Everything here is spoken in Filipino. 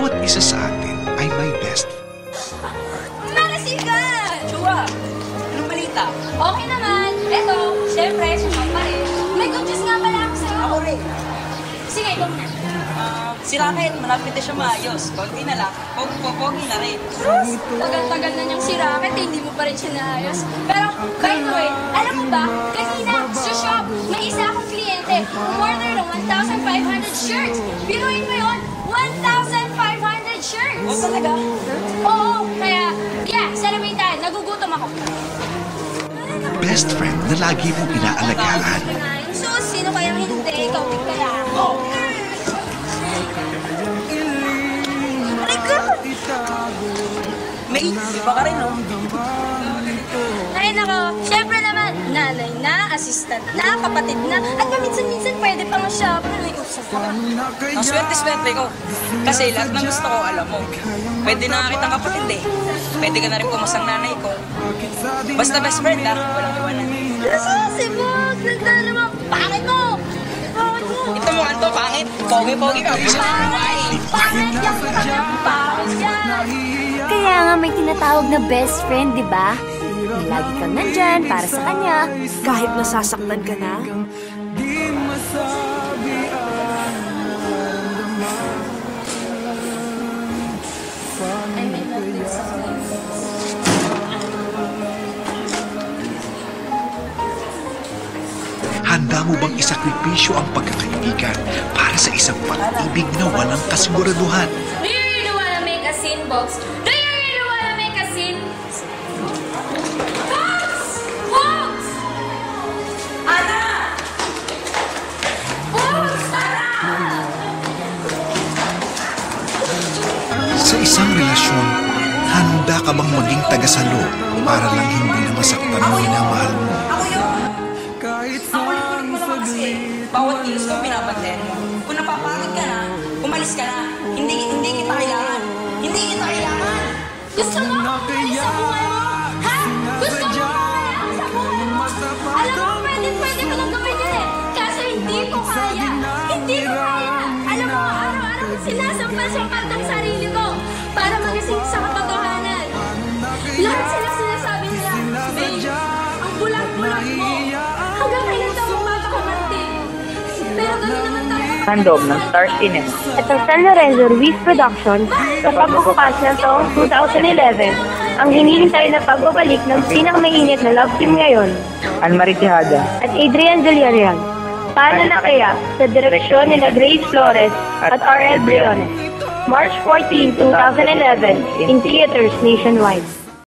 Bawat isa sa atin ay may best friend. Malasin ka! Chua, anong balita? Okay naman. Eto, syempre, sumang pa rin. May good news nga pala ako sa'yo. Ako rin. Sige, ikaw na. Si Rocket, malapit na siya maayos. Konti na lang. Pogi na rin. Tagal-tagal na niyang si Rocket, hindi mo pa rin siya naayos. Pero, by the way, alam mo ba, kanina, sa shop, may isa akong kliyente. Umorder ng 1,500 shirts. Biruin mo yun, 1,500 shirts. Oo, talaga? Oo, kaya, yeah, celebrate tayo. Nagugutom ako. Best friend na lagi mong inaalagaan. So, sino kayang hindi? Ikaw din kaya ako. May iba ka rin, no? Ay nako, syempre naman, nanay na, assistant na, kapatid na, at paminsan-minsan pwede pang shop na may usap ka. Ang swerte-swerte ko. Kasi lahat ng gusto ko, alam mo. Pwede na kitang kapatid eh. Pwede ka na rin pumasang nanay ko. Basta best friend ah, walang iwanan. Si Boss, nagdala naman, pangit mo! Pangit mo! Ito mo, Anto, pangit. Pogi-pogi ka. Pangit yung kanyang pangit yan! Kaya nga may tinatawag na best friend, di ba? Na lagi kang nandyan para sa kanya. Kahit nasasaktan ka na. Handa mo bang isakripisyo ang pagkakaibigan para sa isang pag-ibig na walang kasiguraduhan? Do you really wanna make a scene, Box? Do you really wanna make a scene? Box! Box! Ana! Box! Ana! Sa isang relasyon, handa ka bang maging tagasalo para lang hindi na masaktan ang minamahal mo? Ako yun. Ako lang mo naman kasi. Bawat kilos ko pinabantayan mo. Kung napapagod ka na, umalis ka na. Hindi kita kailangan. Hindi kita kailangan. Gusto mo? Alis sa buhay mo? Ha? Gusto mo? Alis sa buhay mo? Alam mo, pwede ko lang gawin yun eh. Kaso hindi ko kaya. Hindi ko kaya. Alam mo, araw-araw ko sinasampal-sampal ng sarili ko para magising sa katotohanan. Lahat sila sinasabi nila, babe, ang bulag-bulag mo. Hanggang kailan ka magpapakamanti? Pero gano'n naman tayo. Handog ng Star Cinema. At ang San Lorenzo Ruiz Production sa pagbubukas ng taong 2011, ang hinihintay na pagbabalik ng pinakamainit na love team ngayon Anne-Marie Tejada at Adrian Villarreal. Paano na kaya sa direksyon nila Grace Flores at R.L. Briones? March 14, 2011 in theaters nationwide.